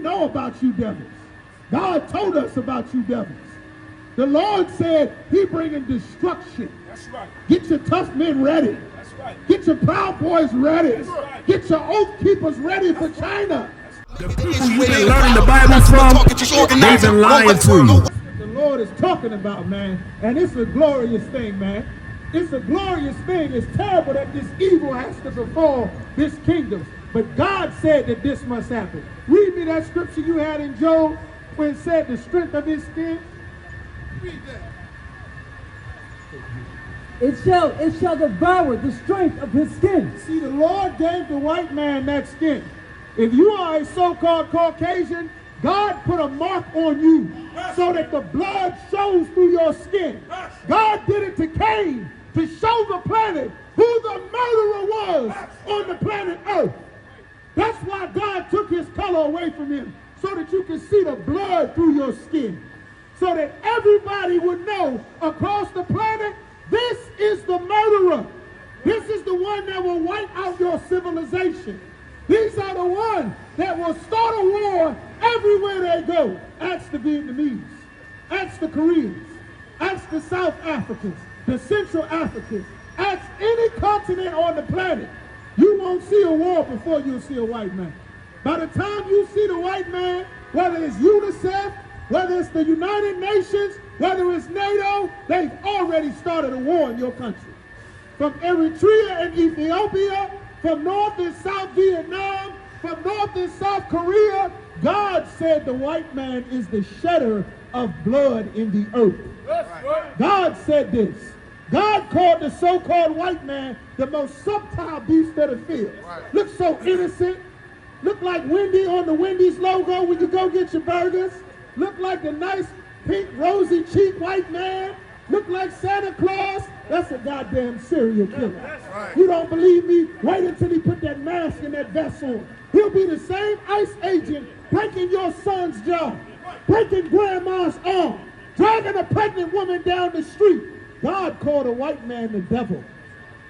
know about you devils. God told us about you devils. The Lord said he bringing destruction. That's right. Get your tough men ready. That's right. Get your proud boys ready. That's right. Get your oath keepers ready for China. The people you've been learning the Bible from, they've been lying to you. The Lord is talking about, man, and it's a glorious thing, man. It's a glorious thing. It's terrible that this evil has to befall this kingdom. But God said that this must happen. Read me that scripture you had in Job when it said the strength of his skin. Read that. It shall devour the strength of his skin. See, the Lord gave the white man that skin. If you are a so-called Caucasian, God put a mark on you so that the blood shows through your skin. God did it to Cain to show the planet who the murderer was on the planet Earth. That's why God took his color away from him, so that you can see the blood through your skin. So that everybody would know across the planet, this is the murderer. This is the one that will wipe out your civilization. These are the ones that will start a war everywhere they go. Ask the Vietnamese, ask the Koreans, ask the South Africans, the Central Africans, ask any continent on the planet. You won't see a war before you'll see a white man. By the time you see the white man, whether it's UNICEF, whether it's the United Nations, whether it's NATO, they've already started a war in your country. From Eritrea and Ethiopia, from North and South Vietnam, from North and South Korea, God said the white man is the shedder of blood in the earth. God said this. God called the so-called white man the most subtle beast of the field. Looks so innocent. Look like Wendy on the Wendy's logo when you go get your burgers. Look like the nice pink rosy cheek white man. Look like Santa Claus. That's a goddamn serial killer. You don't believe me? Wait until he put that mask and that vest on. He'll be the same ICE agent breaking your son's jaw, breaking grandma's arm, dragging a pregnant woman down the street. God called a white man the devil.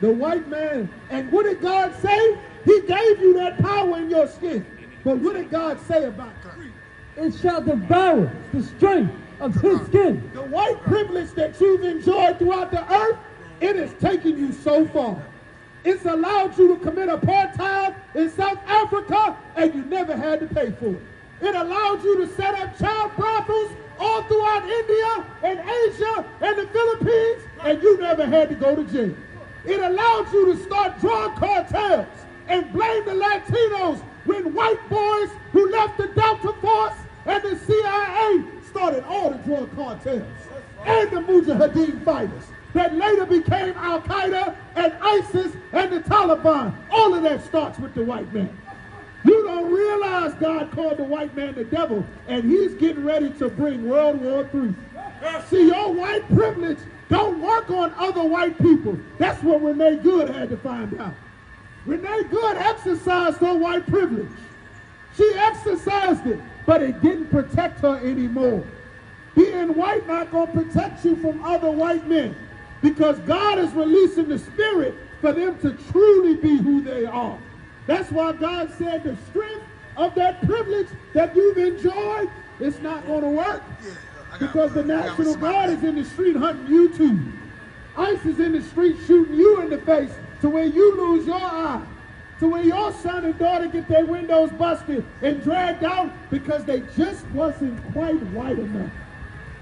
The white man. And what did God say? He gave you that power in your skin. But what did God say about it? It shall devour the strength of his skin. The white privilege that you've enjoyed throughout the earth, it has taken you so far. It's allowed you to commit apartheid in South Africa, and you never had to pay for it. It allowed you to set up child brothels all throughout India and Asia and the Philippines, and you never had to go to jail. It allowed you to start drug cartels and blame the Latinos when white boys who left the Delta Force and the CIA started all the drug cartels and the Mujahideen fighters that later became Al-Qaeda and ISIS and the Taliban. All of that starts with the white man. You don't realize God called the white man the devil, and he's getting ready to bring World War III. See, your white privilege don't work on other white people. That's what Renee Good had to find out. Renee Good exercised her white privilege. She exercised it, but it didn't protect her anymore. Being white not going to protect you from other white men, because God is releasing the spirit for them to truly be who they are. That's why God said the strength of that privilege that you've enjoyed, it's not going to work. Because the National Guard is in the street hunting you too. ICE is in the street shooting you in the face to where you lose your eye. To where your son and daughter get their windows busted and dragged out because they just wasn't quite white enough.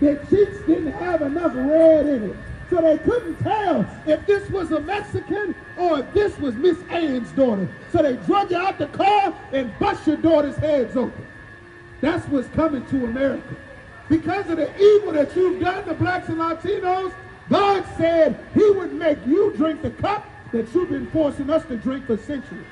Their cheeks didn't have enough red in it. So they couldn't tell if this was a Mexican or if this was Miss Ann's daughter. So they drug you out the car and bust your daughter's heads open. That's what's coming to America. Because of the evil that you've done to blacks and Latinos, God said he would make you drink the cup that you've been forcing us to drink for centuries.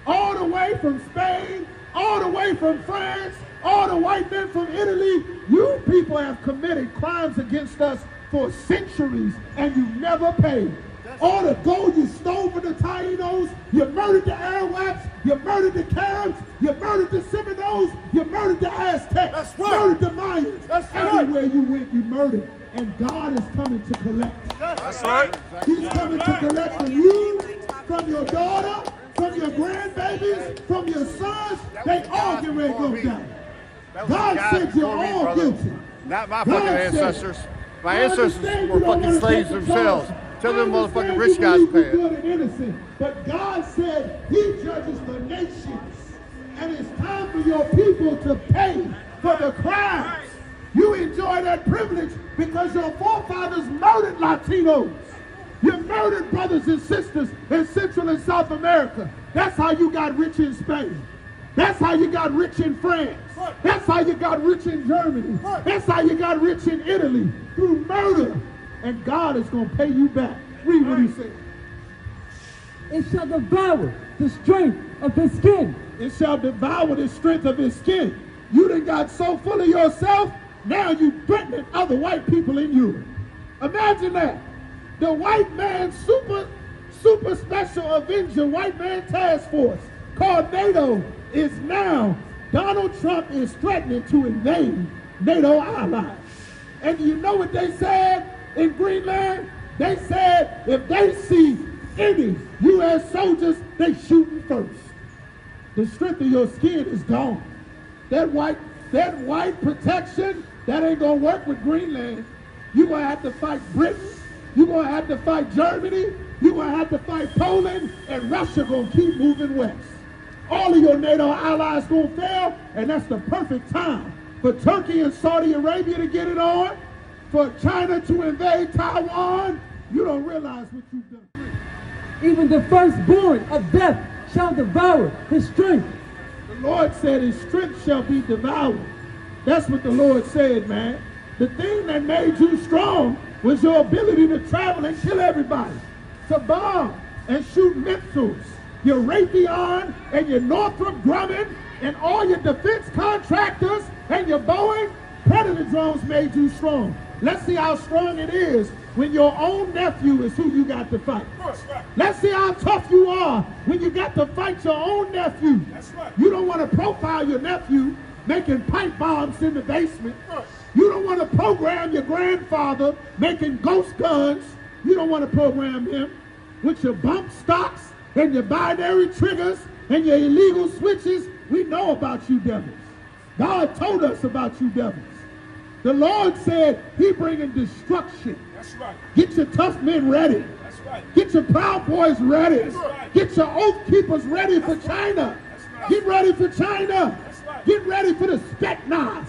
All the way from Spain, all the way from France, all the white men from Italy, you people have committed crimes against us for centuries, and you never paid. All the gold you stole from the Tainos, you murdered the Arawaks, you murdered the Caribs, you murdered the Seminoles, you murdered the Aztecs, murdered the Mayans. Everywhere you went, you murdered. And God is coming to collect. That's right. He's coming to collect from you, from your daughter, from your grandbabies, from your sons. They all get ready to go down. God said you're all guilty. Not my fucking ancestors. My ancestors were fucking slaves themselves. Tell them motherfucking rich guys pay it. Good and innocent, but God said He judges the nations, and it's time for your people to pay for the crimes. You enjoy that privilege because your forefathers murdered Latinos. You murdered brothers and sisters in Central and South America. That's how you got rich in Spain. That's how you got rich in France. That's how you got rich in Germany. That's how you got rich in Italy, through murder. And God is going to pay you back. Read what He said. It shall devour the strength of his skin. It shall devour the strength of his skin. You done got so full of yourself, now you threatening other white people in Europe. Imagine that. The white man super special avenger white man task force called NATO is now, Donald Trump is threatening to invade NATO allies. And you know what they said in Greenland? They said if they see any U.S. soldiers, they shooting first. The strength of your skin is gone. That white protection, that ain't gonna work with Greenland. You're gonna have to fight Britain. You're gonna have to fight Germany. You're gonna have to fight Poland, and Russia gonna keep moving west. All of your NATO allies gonna fail, and that's the perfect time for Turkey and Saudi Arabia to get it on, for China to invade Taiwan. You don't realize what you've done. Even the firstborn of death shall devour his strength. The Lord said his strength shall be devoured. That's what the Lord said, man. The thing that made you strong was your ability to travel and kill everybody, to bomb and shoot missiles. Your Raytheon and your Northrop Grumman and all your defense contractors and your Boeing Predator drones made you strong. Let's see how strong it is when your own nephew is who you got to fight. Let's see how tough you are when you got to fight your own nephew. You don't want to profile your nephew making pipe bombs in the basement. You don't want to program your grandfather making ghost guns. You don't want to program him with your bump stocks and your binary triggers and your illegal switches. We know about you devils. God told us about you devils. The Lord said He bringing destruction. That's right. Get your tough men ready. That's right. Get your Proud Boys ready. That's right. Get your Oath Keepers ready for China. Right. Get ready for China. That's right. Get ready for the Spetsnaz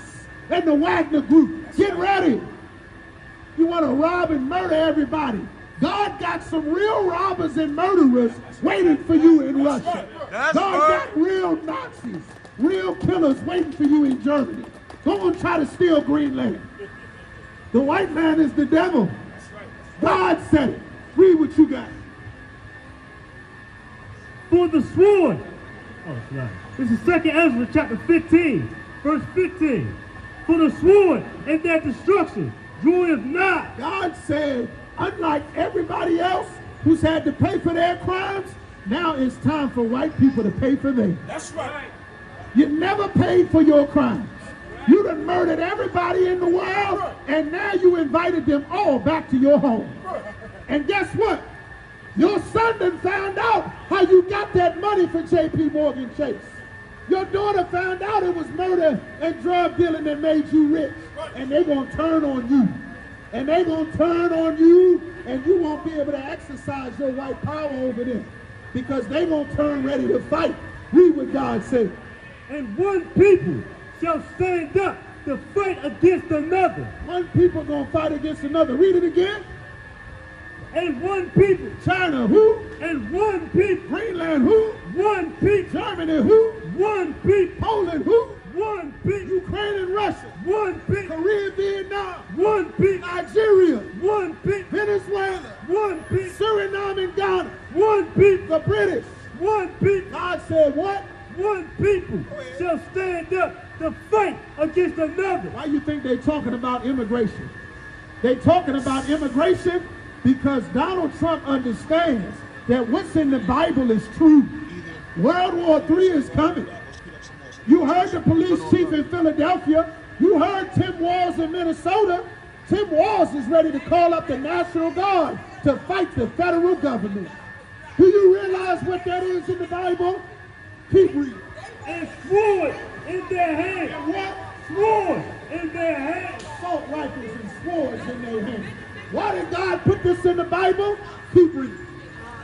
and the Wagner Group. That's Get right. ready. You want to rob and murder everybody. God got some real robbers and murderers waiting for you in Russia. That's God right. got real Nazis, real killers waiting for you in Germany. Go and try to steal Greenland. The white man is the devil. God said it. Read what you got. For the sword. This is 2nd Ezra chapter 15, verse 15. For the sword and their destruction draweth not. God said, unlike everybody else who's had to pay for their crimes, now it's time for white people to pay for theirs. That's right. You never paid for your crimes. You done murdered everybody in the world, and now you invited them all back to your home. And guess what? Your son done found out how you got that money for J.P. Morgan Chase. Your daughter found out it was murder and drug dealing that made you rich. And they're going to turn on you. And they're going to turn on you, and you won't be able to exercise your white power over them because they're going to turn ready to fight. Read what God said. And one people shall stand up to fight against another. One people going to fight against another. Read it again. And one people. China, who? And one people. Greenland, who? One people. Germany, who? One people. Poland, who? One people. Ukraine and Russia. One people. Korea, Vietnam. One people. Nigeria. One people. Venezuela. One people. Suriname and Ghana. One people. The British. One people. God said what? One people shall stand up to fight against another. Why you think they're talking about immigration? They're talking about immigration because Donald Trump understands that what's in the Bible is true. World War III is coming. You heard the police chief in Philadelphia. You heard Tim Walz in Minnesota. Tim Walz is ready to call up the National Guard to fight the federal government. Do you realize what that is in the Bible? Keep reading. And sword in their hand. And what? swords in their hands. Assault rifles and swords in their hands. Why did God put this in the Bible? Keep reading.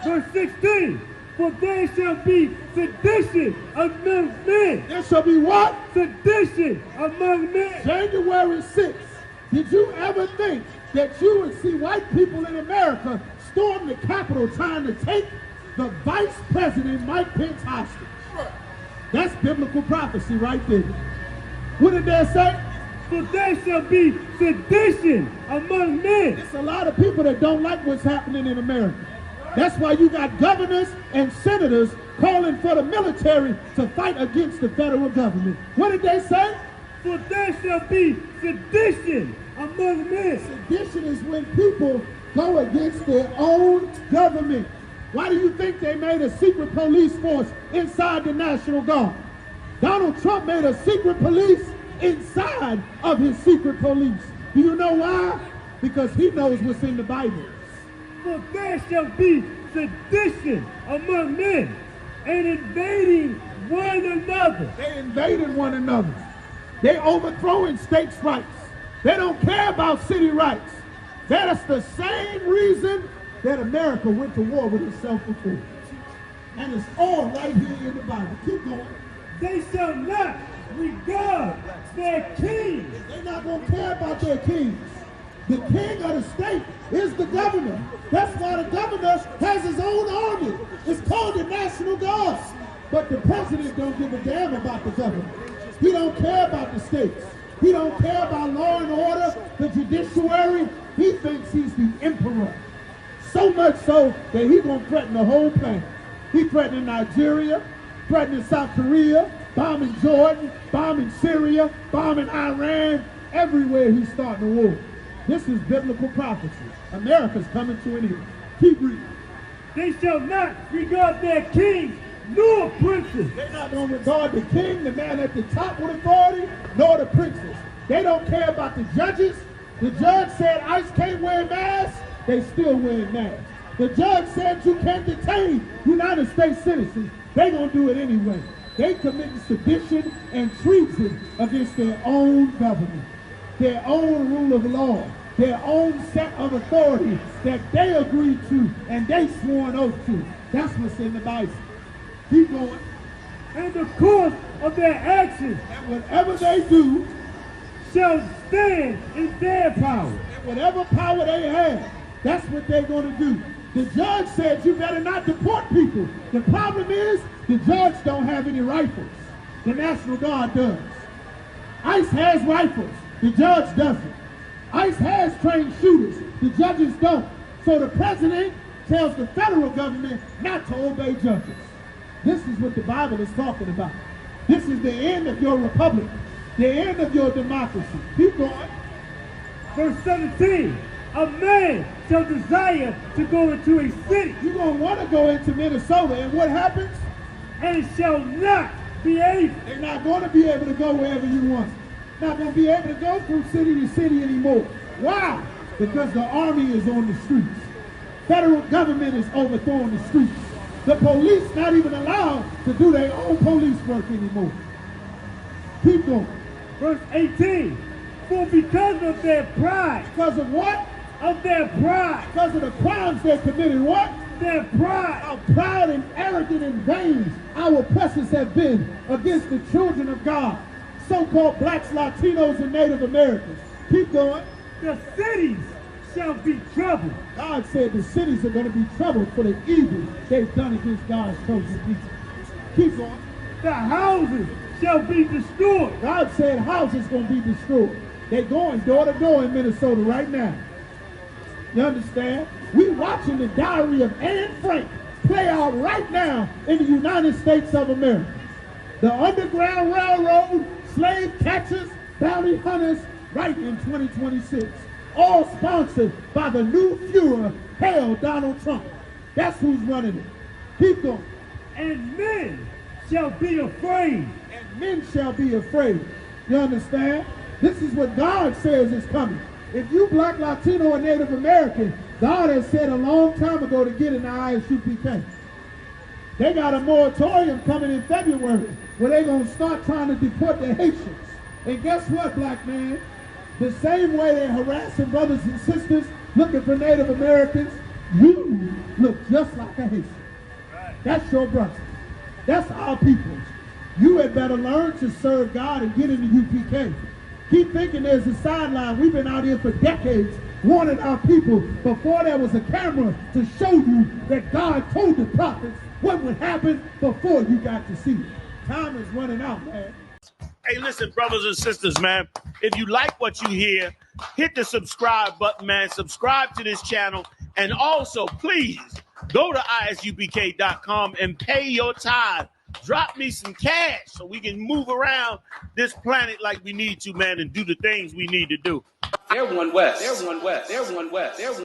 Verse 16, for there shall be sedition among men. There shall be what? Sedition among men. January 6th. Did you ever think that you would see white people in America storm the Capitol trying to take the Vice President Mike Pence hostage? That's biblical prophecy right there. What did they say? For there shall be sedition among men. There's a lot of people that don't like what's happening in America. That's why you got governors and senators calling for the military to fight against the federal government. What did they say? For there shall be sedition among men. Sedition is when people go against their own government. Why do you think they made a secret police force inside the National Guard? Donald Trump made a secret police inside of his secret police. Do you know why? Because he knows what's in the Bible. For there shall be sedition among men, and invading one another. They invading one another. They overthrowing states' rights. They don't care about city rights. That's the same reason that America went to war with itself before. And it's all right here in the Bible. Keep going. They shall not regard their king. They're not going to care about their kings. The king of the state is the governor. That's why the governor has his own army. It's called the National Guard. But the president don't give a damn about the governor. He don't care about the states. He don't care about law and order, the judiciary. He thinks he's the emperor. So much so that he's going to threaten the whole planet. He's threatening Nigeria, threatening South Korea, bombing Jordan, bombing Syria, bombing Iran. Everywhere he's starting a war. This is biblical prophecy. America's coming to an end. Keep reading. They shall not regard their kings nor princes. They're not going to regard the king, the man at the top with authority, nor the princes. They don't care about the judges. The judge said ICE can't wear masks. They still wearing masks. The judge said you can't detain United States citizens. They're going to do it anyway. They committing sedition and treason against their own government, their own rule of law, their own set of authority that they agreed to and they swore an oath to. That's what's in the Bible. Keep going. And the course of their actions, And whatever they do, shall stand in their power. and whatever power they have, that's what they're going to do. The judge said you better not deport people. The problem is the judge don't have any rifles. The National Guard does. ICE has rifles. The judge doesn't. ICE has trained shooters. The judges don't. So the president tells the federal government not to obey judges. This is what the Bible is talking about. This is the end of your republic, the end of your democracy. Keep going. Verse 17, a man shall desire to go into a city, You're going to want to go into Minnesota, and what happens? and shall not be able. They're not going to be able to go wherever you want. Not going to be able to go from city to city anymore. Why? Because the army is on the streets. Federal government is overthrowing the streets. The police not even allowed to do their own police work anymore. Keep going. Verse 18, for because of their pride, Because of what? of their pride, Because of the crimes they committed. What? their pride, How proud and arrogant and vain our oppressors have been against the children of God, so-called blacks, Latinos, and Native Americans. Keep going. the cities shall be troubled. God said the cities are going to be troubled for the evil they've done against God's chosen people. Keep going. The houses shall be destroyed. God said houses going to be destroyed. They're going door to door in Minnesota right now. You understand? We watching the diary of Anne Frank play out right now in the United States of America. The Underground Railroad, slave catchers, bounty hunters, right in 2026. All sponsored by the new Führer, hell, Donald Trump. That's who's running it. Keep going. And men shall be afraid. And men shall be afraid. You understand? This is what God says is coming. If you black, Latino, or Native American, God has said a long time ago to get in the ISUPK. They got a moratorium coming in February where they're going to start trying to deport the Haitians And guess what, black man? The same way they're harassing brothers and sisters looking for Native Americans, you look just like a Haitian. That's your brother. That's our people. You had better learn to serve God and get into UPK. Keep thinking there's a sideline. We've been out here for decades warning our people before there was a camera to show you that God told the prophets what would happen before you got to see it. Time is running out, man. Hey, listen, brothers and sisters, man. If you like what you hear, hit the subscribe button, man. Subscribe to this channel. And also, please, go to ISUPK.com and pay your tithe. Drop me some cash so we can move around this planet like we need to, man, and do the things we need to do. They're one West. They're one West. They're one West. They're one